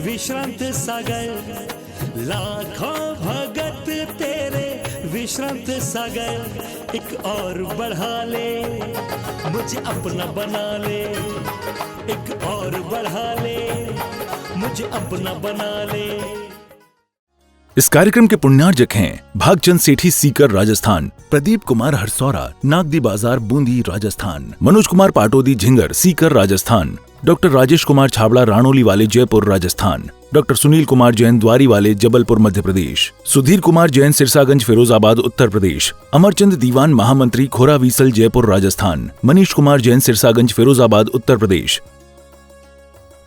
विश्रांत सागर, लाखों भगत तेरे विश्रांत सागर। एक और बढ़ा ले, मुझे अपना बना ले, एक और बढ़ा ले, मुझे अपना बना ले। इस कार्यक्रम के पुण्यार्जक हैं भागचंद सेठी सीकर राजस्थान, प्रदीप कुमार हरसौरा नागदी बाजार बूंदी राजस्थान, मनोज कुमार पाटोदी झिंगर सीकर राजस्थान, डॉक्टर राजेश कुमार छाबड़ा राणोली वाले जयपुर राजस्थान, डॉक्टर सुनील कुमार जैन द्वारी वाले जबलपुर मध्य प्रदेश, सुधीर कुमार जैन सिरसागंज फिरोजाबाद उत्तर प्रदेश, अमरचंद दीवान महामंत्री खोरावीसल जयपुर राजस्थान, मनीष कुमार जैन सिरसागंज फिरोजाबाद उत्तर प्रदेश,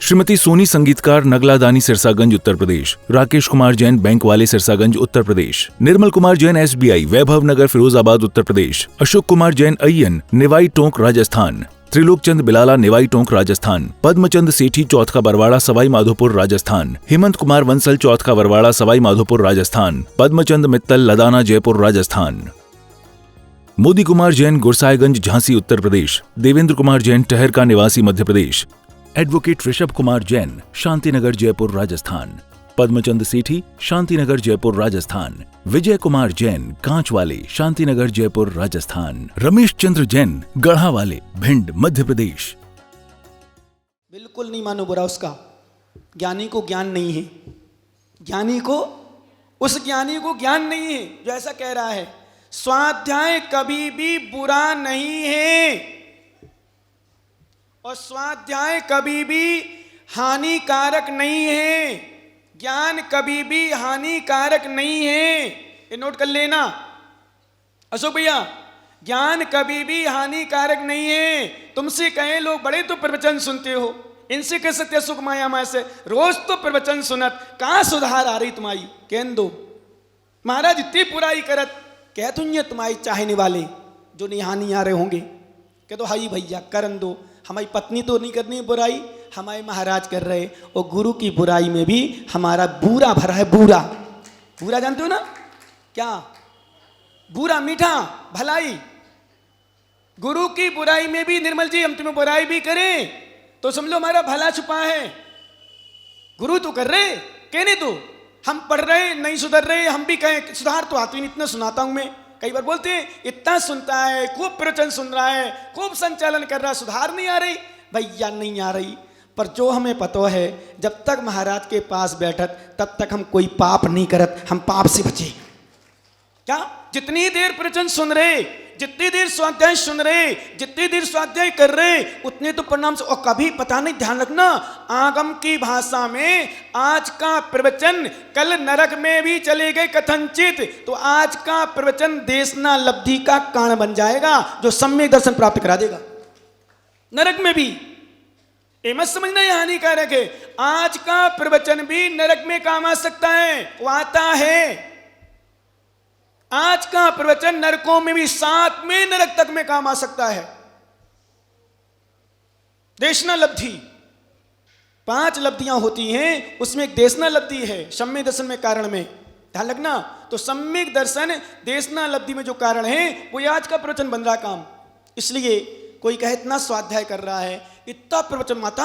श्रीमती सोनी संगीतकार नगला दानी सिरसागंज उत्तर प्रदेश, राकेश कुमार जैन बैंक वाले सिरसागंज उत्तर प्रदेश, निर्मल कुमार जैन SBI वैभव नगर फिरोजाबाद उत्तर प्रदेश, अशोक कुमार जैन अय्यन निवाई टोंक राजस्थान, त्रिलोक चंद बिलाला निवाई टोंक राजस्थान, पद्मचंद सेठी चौथ का बरवाड़ा सवाई माधोपुर राजस्थान, हेमंत कुमार वंसल चौथ का बरवाड़ा सवाई माधोपुर राजस्थान, पद्मचंद मित्तल लदाना जयपुर राजस्थान, मोदी कुमार जैन गुरसाईगंज झांसी उत्तर प्रदेश, देवेंद्र कुमार जैन टहर का निवासी मध्य प्रदेश, एडवोकेट ऋषभ कुमार जैन शांतिनगर जयपुर राजस्थान, पद्मचंद सेठी शांतिनगर जयपुर राजस्थान, विजय कुमार जैन कांच वाले शांतिनगर जयपुर राजस्थान, रमेश चंद्र जैन गढ़ा वाले भिंड मध्य प्रदेश। बिल्कुल नहीं मानो बुरा उसका। ज्ञानी को ज्ञान नहीं है, ज्ञानी को, उस ज्ञानी को ज्ञान नहीं है जो ऐसा कह रहा है। स्वाध्याय कभी भी बुरा नहीं है और स्वाध्याय कभी भी हानिकारक नहीं है। ज्ञान कभी भी हानिकारक नहीं है, ये नोट कर लेना अशोक भैया। ज्ञान कभी भी हानिकारक नहीं है। तुमसे कहे लोग बड़े तो प्रवचन सुनते हो, इनसे कह सकते सुख माया माया से रोज तो प्रवचन सुनत, कहाँ सुधार आ रही तुम्हारी? कहन दो महाराज इतनी बुराई करत, कह तुझे तुम्हारी चाहने वाले जो निहानी आ रहे होंगे, कह दो हाई भैया करन दो। हमारी पत्नी तो नहीं करनी बुराई, हमारे महाराज कर रहे, और गुरु की बुराई में भी हमारा बूरा भरा है। बूरा, बूरा जानते हो ना क्या? बूरा मीठा भलाई। गुरु की बुराई में भी निर्मल जी हम तुम्हें बुराई भी करें तो समझ लो हमारा भला छुपा है। गुरु तो कर रहे, कहने तो हम पढ़ रहे नहीं सुधर रहे, हम भी कहें सुधार तो आती नहीं, इतना सुनाता हूं मैं। कई बार बोलते हैं इतना सुनता है, खूब प्रवचन सुन रहा है, खूब संचालन कर रहा है, सुधार नहीं आ रही। भैया नहीं आ रही, पर जो हमें पता है जब तक महाराज के पास बैठत तब तक हम कोई पाप नहीं करत, हम पाप से बचे। क्या जितनी देर प्रवचन सुन रहे, जितनी देर स्वाध्याय सुन रहे, जितनी देर स्वाध्याय कर रहे, उतने तो परिणाम से। और कभी पता नहीं, ध्यान रखना, आगम की भाषा में आज का प्रवचन कल नरक में भी चले गए कथनचित, तो आज का प्रवचन देशना लब्धि का कारण बन जाएगा जो सम्यक दर्शन प्राप्त करा देगा नरक में भी। ये मत समझना ये हानिकारक है। आज का प्रवचन भी नरक में काम आ सकता है, वो आता है। आज का प्रवचन नरकों में भी, 7वें नरक तक में काम आ सकता है। देशना लब्धि 5 लब्धियां होती हैं, उसमें एक देशना लब्धि है सम्यक दर्शन में कारण में, ध्यान रखना। तो सम्यक दर्शन देशना लब्धि में जो कारण है वो आज का प्रवचन बन रहा काम। इसलिए कोई कहे इतना स्वाध्याय कर रहा है, इतना प्रवचन, माता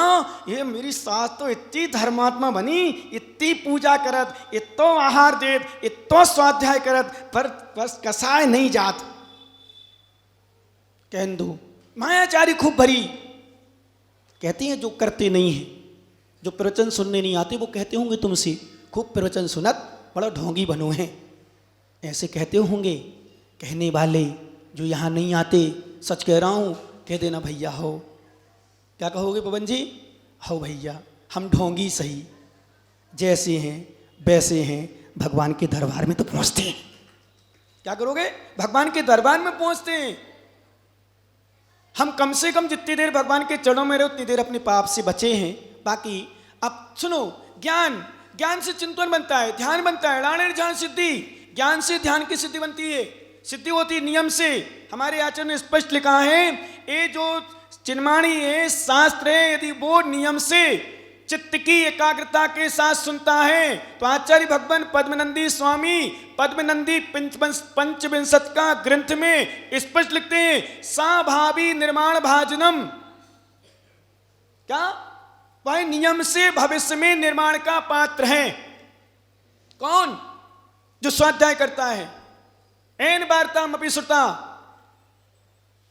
ये मेरी सास तो इतनी धर्मात्मा बनी, इतनी पूजा करत, इतो आहार देत, इतो स्वाध्याय करत, पर बस कसाय नहीं जात। कहन दो मायाचारी खूब भरी। कहती हैं जो करते नहीं है, जो प्रवचन सुनने नहीं आते, वो कहते होंगे तुमसे खूब प्रवचन सुनत बड़ा ढोंगी बनो हैं, ऐसे कहते होंगे कहने वाले जो यहाँ नहीं आते। सच कह रहा हूँ, कह देना भैया हो। क्या कहोगे पवन जी? हो भैया, हम ढोंगी सही, जैसे हैं वैसे हैं, भगवान के दरबार में तो पहुंचते हैं। क्या करोगे? भगवान के दरबार में पहुंचते हैं। हम कम से कम जितनी देर भगवान के चरणों में रहे उतनी देर अपने पाप से बचे हैं। बाकी अब सुनो, ज्ञान, ज्ञान से चिंतन बनता है, ध्यान बनता है, राणे ध्यान सिद्धि, ज्ञान से ध्यान की सिद्धि बनती है। सिद्धि होती नियम से। हमारे आचार्य ने स्पष्ट लिखा है, ये जो चिन्माणी है, शास्त्र है, यदि वो नियम से चित्त की एकाग्रता के साथ सुनता है तो आचार्य भगवान पद्मनंदी स्वामी पद्मनंदी पंचविंशत का ग्रंथ में स्पष्ट लिखते हैं, साभावी निर्माण भाजनम। क्या? वह नियम से भविष्य में निर्माण का पात्र है। कौन? जो स्वाध्याय करता है। एन वार्ताम अपि श्रुता,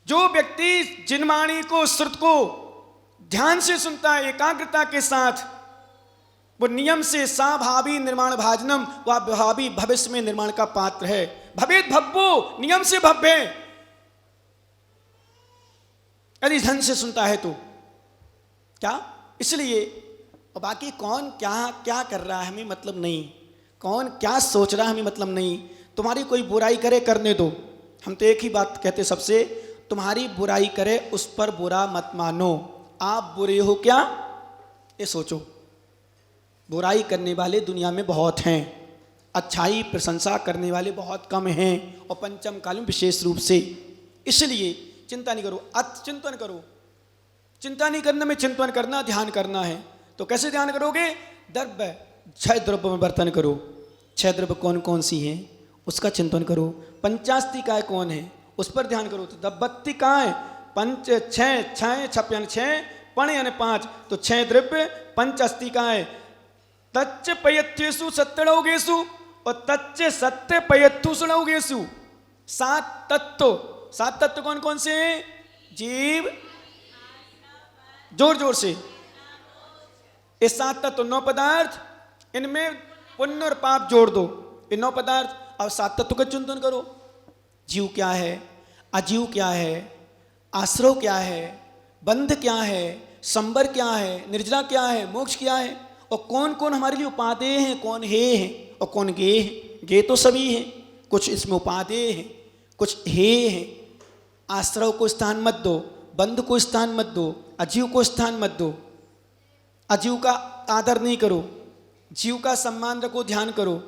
जो व्यक्ति जिनवाणी को, श्रुत को ध्यान से सुनता है, एकाग्रता के साथ, वो नियम से सा भावी निर्माण भाजनम, वह भावी भविष्य में निर्माण का पात्र है। भवेद भव्यो, नियम से भव्य, यदि ढंग से सुनता है तो क्या। इसलिए और बाकी कौन क्या क्या कर रहा है हमें मतलब नहीं, कौन क्या सोच रहा है हमें मतलब नहीं। तुम्हारी कोई बुराई करे, करने दो। हम तो एक ही बात कहते सबसे, तुम्हारी बुराई करे उस पर बुरा मत मानो। आप बुरे हो क्या ये सोचो। बुराई करने वाले दुनिया में बहुत हैं, अच्छाई प्रशंसा करने वाले बहुत कम हैं, और पंचम काल में विशेष रूप से। इसलिए चिंता नहीं करो, चिंतन करो। चिंता नहीं करना में चिंतन करना, ध्यान करना है। तो कैसे ध्यान करोगे? द्रव्य, 6 द्रव्य में बर्तन करो। 6 द्रव्य कौन कौन सी हैं उसका चिंतन करो। पंचास्तिकाएँ कौन है उस पर ध्यान करो। तो दब्बत्तिकाएँ पंच 6 6 छप्पन 6 पण यानी 5, तो 6 द्रव्य पंचास्तिकाएँ। तच्च पयत्येषु सत्यणौगेषु और तच्च सत्य पयत्थु सुणौगेषु। 7 तत्व। 7 तत्व कौन कौन से हैं? जीव, जोर जोर से, ये 7 तत्व 9 पदार्थ, इनमें पुण्य और पाप जोड़ दो, ये 9 पदार्थ। अब 7 तत्व का चिंतन करो। जीव क्या है, अजीव क्या है, आश्रव क्या है, बंध क्या है, संबर क्या है, निर्जरा क्या है, मोक्ष क्या है, और कौन कौन हमारे लिए उपादेय हैं, कौन हे हैं और कौन गे हैं। गे तो सभी हैं, कुछ इसमें उपादेय हैं, कुछ हे हैं। आश्रव को स्थान मत दो, बंध को स्थान मत दो, अजीव को स्थान मत दो। अजीव का आदर नहीं करो, जीव का सम्मान रखो, ध्यान करो।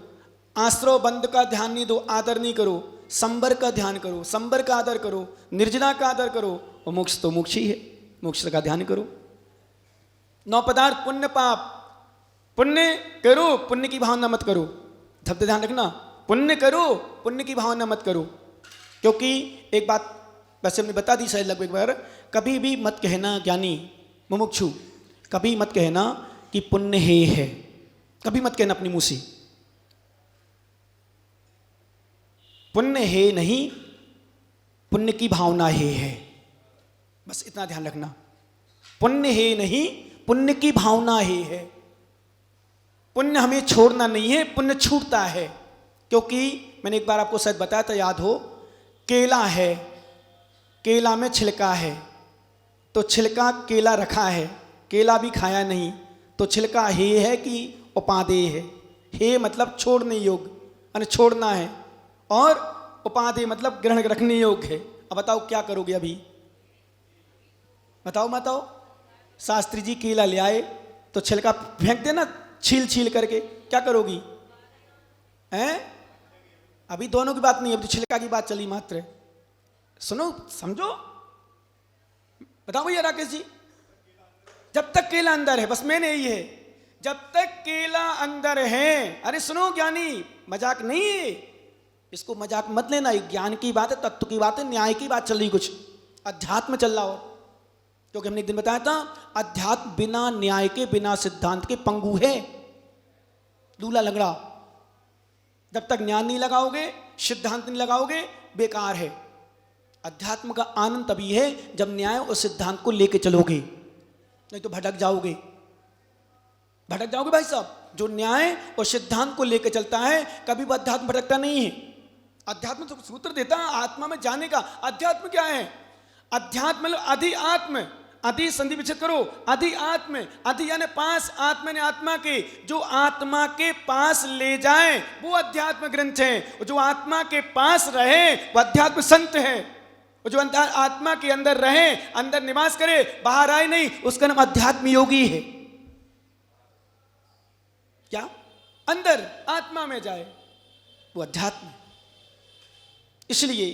आश्रव बंध का ध्यान नहीं दो, आदर नहीं करो। संबर का ध्यान करो, संबर का आदर करो, निर्जना का आदर करो, और मोक्ष तो मोक्ष ही है, मोक्ष का ध्यान करो। 9 पदार्थ पुण्य पाप। पुण्य करो, पुण्य की भावना मत करो। शब्द ध्यान रखना, पुण्य करो, पुण्य की भावना मत करो। क्योंकि एक बात वैसे हमने बता दी शायद लगभग बार, कभी भी मत कहना ज्ञानी मुमुक्षु, कभी मत कहना कि पुण्य है। कभी मत कहना अपनी मुंह से पुण्य है, नहीं, पुण्य की भावना है। बस इतना ध्यान रखना, पुण्य है नहीं, पुण्य की भावना है। पुण्य हमें छोड़ना नहीं है, पुण्य छूटता है। क्योंकि मैंने एक बार आपको शायद बताया था, याद हो, केला है, केला में छिलका है, तो छिलका केला रखा है, केला भी खाया नहीं, तो छिलका हे है कि उपादेय है। हे मतलब छोड़ने योग्य, यानी छोड़ना है, और उपादेय मतलब ग्रहण रखने योग्य है। अब बताओ क्या करोगे अभी? बताओ। शास्त्री जी केला ले आए तो छिलका फेंक देना, छील छील करके, क्या करोगी? हैं? अभी दोनों की बात नहीं, अभी तो छिलका की बात चली मात्र। सुनो, समझो, बताओ भैया राकेश जी। जब तक केला अंदर है, बस मैंने यही है, जब तक केला अंदर है। अरे सुनो ज्ञानी, मजाक नहीं है, इसको मजाक मत लेना। ये ज्ञान की बात है, तत्व की बात है, न्याय की बात चल रही, कुछ अध्यात्म चल रहा हो। क्योंकि हमने एक दिन बताया था, अध्यात्म बिना न्याय के, बिना सिद्धांत के पंगु है, दूल्हा लंगड़ा। जब तक न्याय नहीं लगाओगे, सिद्धांत नहीं लगाओगे, बेकार है। अध्यात्म का आनंद तभी है जब न्याय और सिद्धांत को लेके चलोगे, नहीं तो भटक जाओगे। भटक जाओगे भाई साहब। जो न्याय और सिद्धांत को लेकर चलता है, कभी भी अध्यात्म भटकता नहीं है। अध्यात्म तो सूत्र देता है आत्मा में जाने का। अध्यात्म क्या है? अध्यात्म मतलब अधि आत्म, अधि संधि विच्छेद करो, अधि आत्म, अधि यानी पास, आत्मा ने आत्मा के, जो आत्मा के पास ले जाए वो अध्यात्म ग्रंथ है। और जो आत्मा के पास रहे वो अध्यात्म संत है। और जो आत्मा के अंदर रहे, अंदर निवास करे, बाहर आए नहीं, उसका नाम अध्यात्म योगी है। क्या? अंदर आत्मा में जाए वो अध्यात्म। इसलिए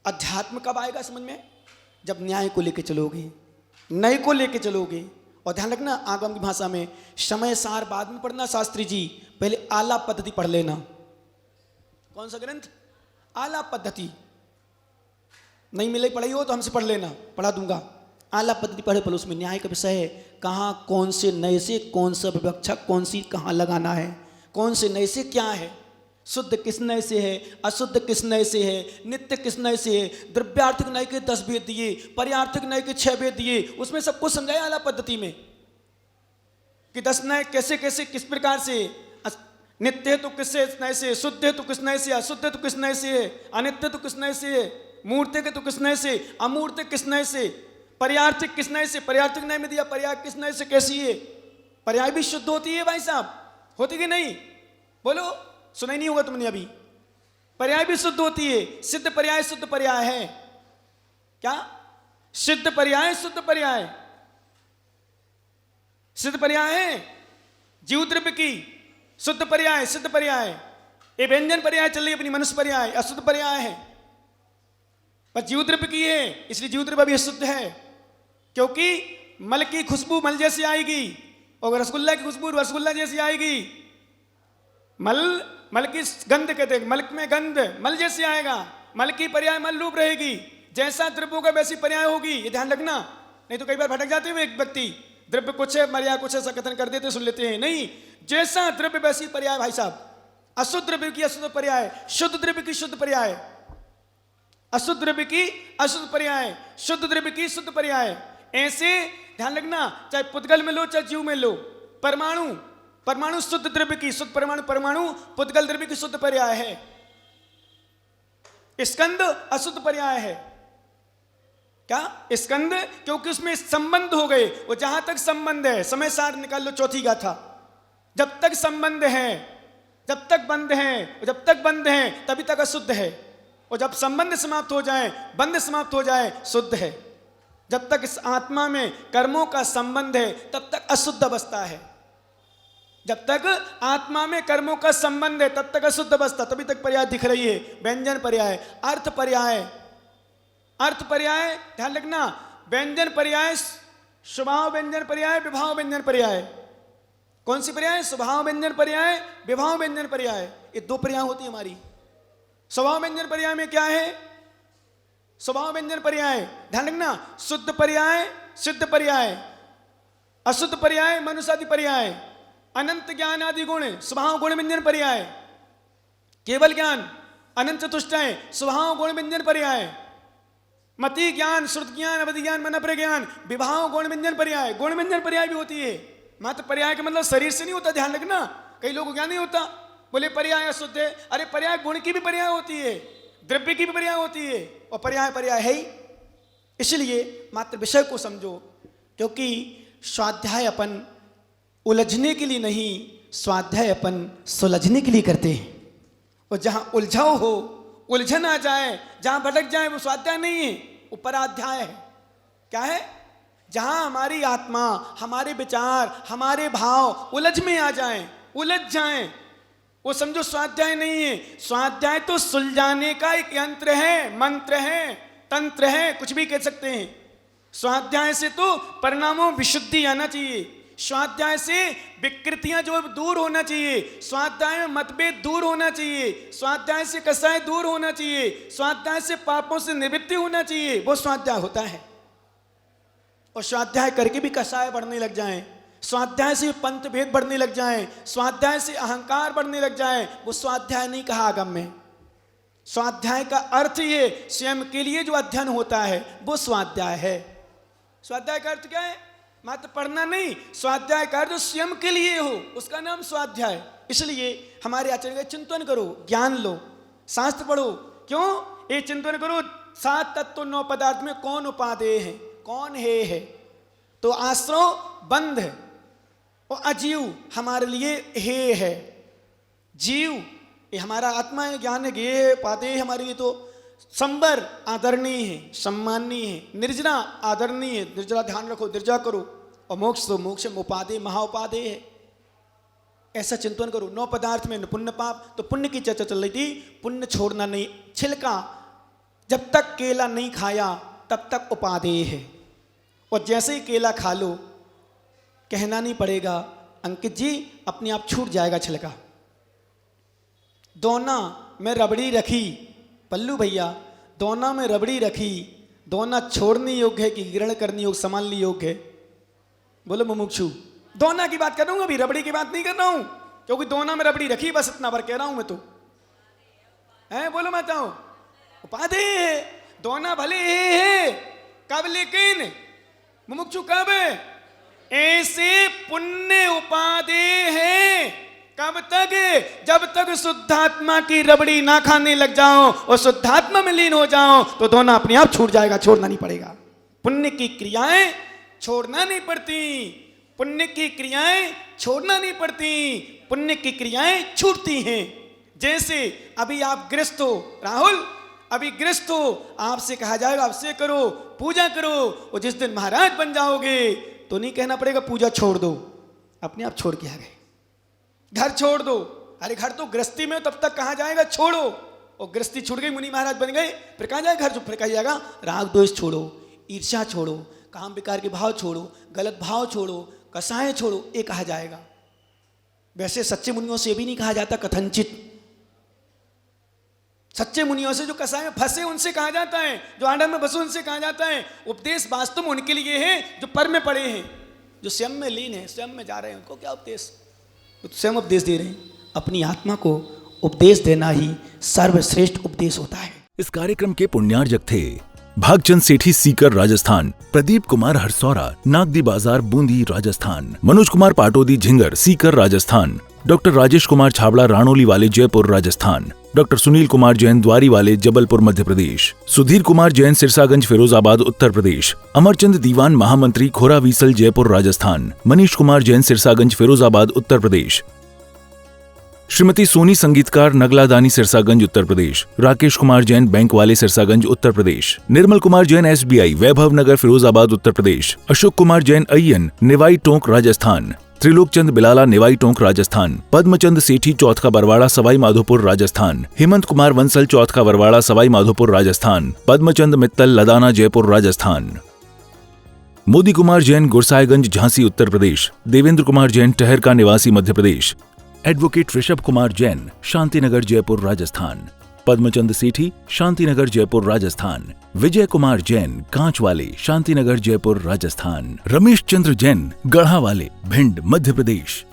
अध्यात्म कब आएगा समझ में? जब न्याय को लेके चलोगे, नए को लेके चलोगे। और ध्यान रखना, आगम की भाषा में समय सार बाद में पढ़ना शास्त्री जी, पहले आला पद्धति पढ़ लेना। कौन सा ग्रंथ? आला पद्धति। नहीं मिले पढ़ाई हो तो हमसे पढ़ लेना, पढ़ा दूंगा। आला पद्धति पढ़े पर उसमें न्याय का विषय है, कहाँ कौन से नए से कौन सा विवक्षा कौन सी कहाँ लगाना है, कौन से नए से क्या है, शुद्ध किस नय से है, अशुद्ध किस नय से है, नित्य किस नय से है, द्रव्यार्थिक नय के 10 भेद दिए, पर्यार्थिक नय के 6 भेद दिए, उसमें सब कुछ समझाया आला पद्धति में कि 10 नय कैसे कैसे किस प्रकार से, नित्य है तो किस नय से, शुद्ध है तो किस नय से, अशुद्ध है तो किस नय से है, अनित्य तो किस नय से है, मूर्ति के तो किस नय से, अमूर्त किस नय से, पर्यार्थिक किस नय से, पर्यार्थिक नय में दिया पर्याय किस नय से कैसी है, पर्याय भी शुद्ध होती है भाई साहब, होती कि नहीं, बोलो, सुना ही नहीं होगा तुमने अभी, पर्याय भी शुद्ध होती है, सिद्ध पर्याय शुद्ध पर्याय है, क्या सिद्ध पर्याय शुद्ध पर्याय, सिद्ध पर्याय है जीव द्रव्य की, शुद्ध पर्याय सिद्ध पर्याय, ये व्यंजन पर्याय चल रही अपनी मनुष्य पर्याय अशुद्ध पर्याय है, पर जीव द्रव्य की है इसलिए जीव द्रव्य भी अशुद्ध है, क्योंकि मल की खुशबू मल जैसी आएगी और रसगुल्ला की खुशबू रसगुल्ला जैसी आएगी, मल की गंध कहते हैं, मल में गंध मल जैसे आएगा, मल की पर्याय मल रूप रहेगी, जैसा द्रव्य होगा वैसी पर्याय होगी, ये ध्यान रखना, नहीं तो कई बार भटक जाते हैं एक व्यक्ति, द्रव्य कुछ है पर्याय कुछ ऐसा कथन कर देते सुन लेते हैं, नहीं, जैसा द्रव्य वैसी पर्याय भाई साहब, अशुद्ध द्रव्य की अशुद्ध पर्याय, शुद्ध द्रव्य की शुद्ध पर्याय, अशुद्ध द्रव्य की अशुद्ध पर्याय, शुद्ध द्रव्य की शुद्ध पर्याय, ऐसे ध्यान रखना, चाहे पुद्गल में लो चाहे जीव में लो, परमाणु परमाणु शुद्ध द्रव्य की शुद्ध परमाणु, परमाणु पुद्गल द्रव्य की शुद्ध पर्याय है, स्कंद अशुद्ध पर्याय है, क्या स्कंद, क्योंकि उसमें संबंध हो गए, वो जहां तक संबंध है, समय सार निकाल लो चौथी गाथा, जब तक संबंध है जब तक बंध है, जब तक बंध है तभी तक अशुद्ध है, और जब संबंध समाप्त हो जाए बंध समाप्त हो जाए शुद्ध है, जब तक इस आत्मा में कर्मों का संबंध है तब तक अशुद्ध अवस्था है, जब तक आत्मा में कर्मों का संबंध है तब तक अशुद्ध अवस्था, तभी तक पर्याय दिख रही है, व्यंजन पर्याय, अर्थ पर्याय, अर्थ पर्याय ध्यान रखना, व्यंजन पर्याय, स्वभाव व्यंजन पर्याय, विभाव व्यंजन पर्याय, कौन सी पर्याय, स्वभाव व्यंजन पर्याय, विभाव व्यंजन पर्याय, ये 2 पर्याय होती है हमारी। स्वभाव व्यंजन पर्याय में क्या है, स्वभाव व्यंजन पर्याय ध्यान रखना, शुद्ध पर्याय सिद्ध पर्याय, अशुद्ध पर्याय मनुष्यादि पर्याय, अनंत ज्ञान आदि गुण स्वभाव गुण व्यंजन पर्याय, केवल ज्ञान अनंत चतुष्टय स्वभाव गुण व्यंजन पर्याय, मति ज्ञान श्रुत ज्ञान अवधि ज्ञान मन प्रज्ञान विभाव गुण व्यंजन पर्याय, गुण व्यंजन पर्याय भी होती है, मात्र पर्याय का मतलब शरीर से नहीं होता, ध्यान रखना, कई लोगों को ज्ञान नहीं होता, बोले पर्याय अशुद्ध है, अरे पर्याय गुण की भी पर्याय होती है, द्रव्य की भी पर्याय होती है, और पर्याय पर्याय है ही, इसलिए मात्र विषय को समझो, क्योंकि स्वाध्याय अपन उलझने के लिए नहीं, स्वाध्याय अपन सुलझने के लिए करते हैं, और जहां उलझाव हो उलझन आ जाए, जहां भटक जाए वो स्वाध्याय नहीं है, वो पराध्याय है, क्या है, जहां हमारी आत्मा हमारे विचार हमारे भाव उलझ में आ जाएं, उलझ जाएं, वो समझो स्वाध्याय नहीं है, स्वाध्याय तो सुलझाने का एक यंत्र है, मंत्र है, तंत्र है, कुछ भी कह सकते हैं, स्वाध्याय से तो परिणामों विशुद्धि आना चाहिए, स्वाध्याय से विकृतियां जो दूर होना चाहिए, स्वाध्याय में मतभेद दूर होना चाहिए, स्वाध्याय से कसाय दूर होना चाहिए, स्वाध्याय से पापों से निवृत्ति होना चाहिए, वो स्वाध्याय होता है, और स्वाध्याय करके भी कसाय बढ़ने लग जाएं, स्वाध्याय से पंथ भेद बढ़ने लग जाएं, स्वाध्याय से अहंकार बढ़ने लग जाएं, वो स्वाध्याय नहीं कहा आगम में, स्वाध्याय का अर्थ ये स्वयं के लिए जो अध्ययन होता है वो स्वाध्याय है, स्वाध्याय का अर्थ क्या है, मात्र पढ़ना नहीं, स्वाध्याय का अर्थ जो स्वयं के लिए हो उसका नाम स्वाध्याय, इसलिए हमारे आचरण का चिंतन करो, ज्ञान लो, शास्त्र पढ़ो, क्यों ये चिंतन करो, 7 तत्व 9 पदार्थ में कौन उपादेय है, कौन है, तो आश्रव बंध है, और अजीव हमारे लिए है, जीव ये हमारा आत्मा है, ज्ञान है, ये है, पादेय हमारे लिए, तो संबर आदरणीय है, सम्माननीय है, निर्जना आदरणीय है, निर्जला ध्यान रखो, निर्जा करो, और मोक्ष तो मोक्ष उपादेय महाउपादेय है, ऐसा चिंतन करो। 9 पदार्थ में पुण्य पाप, तो पुण्य की चर्चा चल रही थी, पुण्य छोड़ना नहीं, छिलका जब तक केला नहीं खाया तब तक उपादेय है, और जैसे ही केला खा लो कहना नहीं पड़ेगा अंकित जी अपने आप छूट जाएगा छिलका, दोना में रबड़ी रखी, पल्लू भैया दोना में रबड़ी रखी, दोना छोड़ने योग्य है कि ग्रहण करने योग्य, संभालने योग्य है? बोलो मुमुक्षु। दोना की बात कर रहा हूं, अभी रबड़ी की बात नहीं कर रहा हूं, क्योंकि दोना में रबड़ी रखी, बस इतना भर कह रहा हूं मैं तो। है बोलो मैं बताऊं, उपाधि है, दोना भले है, कब लेकिन मुमुक्षु कब? ऐसे पुण्य उपाधि है कब तक? जब तक शुद्धात्मा की रबड़ी ना खाने लग जाओ और शुद्धात्मा में लीन हो जाओ तो दोनों अपने आप छूट जाएगा, छोड़ना नहीं पड़ेगा। पुण्य की क्रियाएं छोड़ना नहीं पड़ती, पुण्य की क्रियाएं छोड़ना नहीं पड़ती, पुण्य की क्रियाएं छूटती हैं। जैसे अभी आप गृहस्थ हो राहुल, अभी गृहस्थ हो, आपसे कहा जाएगा आपसे करो, पूजा करो, और जिस दिन महाराज बन जाओगे तो नहीं कहना पड़ेगा पूजा छोड़ दो, अपने आप छोड़ के आ गए। घर छोड़ दो, अरे घर तो गृहस्थी में तब तक कहा जाएगा छोड़ो, और गृहस्थी छूट गई, मुनि महाराज बन गए, फिर कहा जाएगा घर, फिर कहा जाएगा राग द्वेष छोड़ो, ईर्ष्या छोड़ो, काम विकार के भाव छोड़ो, गलत भाव छोड़ो, कसाय छोड़ो, ये कहा जाएगा। वैसे सच्चे मुनियों से भी नहीं कहा जाता कथनचित, सच्चे मुनियों से जो कसाय में फंसे उनसे कहा जाता है, जो आंधन में फंसे उनसे कहा जाता है। उपदेश वास्तव में उनके लिए है जो पर में पड़े हैं, जो स्वयं में लीन है, स्वयं में जा रहे हैं, उनको क्या उपदेश? तो स्वयं उपदेश दे रहे हैं। अपनी आत्मा को उपदेश देना ही सर्वश्रेष्ठ उपदेश होता है। इस कार्यक्रम के पुण्यार्जक थे भागचंद सेठी सीकर राजस्थान, प्रदीप कुमार हरसौरा नागदी बाजार बूंदी राजस्थान, मनोज कुमार पाटोदी झिंगर सीकर राजस्थान, डॉक्टर राजेश कुमार छाबड़ा राणोली वाले जयपुर राजस्थान, डॉक्टर सुनील कुमार जैन द्वारी वाले जबलपुर मध्य प्रदेश, सुधीर कुमार जैन सिरसागंज फिरोजाबाद उत्तर प्रदेश, अमरचंद दीवान महामंत्री खोरा वीसल जयपुर राजस्थान, मनीष कुमार जैन सिरसागंज फिरोजाबाद उत्तर प्रदेश, श्रीमती सोनी संगीतकार नगलादानी सिरसागंज उत्तर प्रदेश, राकेश कुमार जैन बैंक वाले सिरसागंज उत्तर प्रदेश, निर्मल कुमार जैन SBI वैभव नगर फिरोजाबाद उत्तर प्रदेश, अशोक कुमार जैन अय्यन निवाई टोंक राजस्थान, त्रिलोक चंद बिलाला निवाई टोंक राजस्थान, पद्मचंद सेठी चौथका बरवाड़ा सवाई माधोपुर राजस्थान, हेमंत कुमार वंसल चौथका बरवाड़ा सवाई माधोपुर राजस्थान, पद्मचंद मित्तल लदाना जयपुर राजस्थान, मोदी कुमार जैन गुरसाईगंज झांसी उत्तर प्रदेश, देवेंद्र कुमार जैन टहरका निवासी मध्य प्रदेश, एडवोकेट ऋषभ कुमार जैन शांतिनगर जयपुर राजस्थान, पद्मचंद सेठी शांतिनगर जयपुर राजस्थान, विजय कुमार जैन कांच वाले शांतिनगर जयपुर राजस्थान, रमेश चंद्र जैन गढ़ा वाले भिंड मध्य प्रदेश,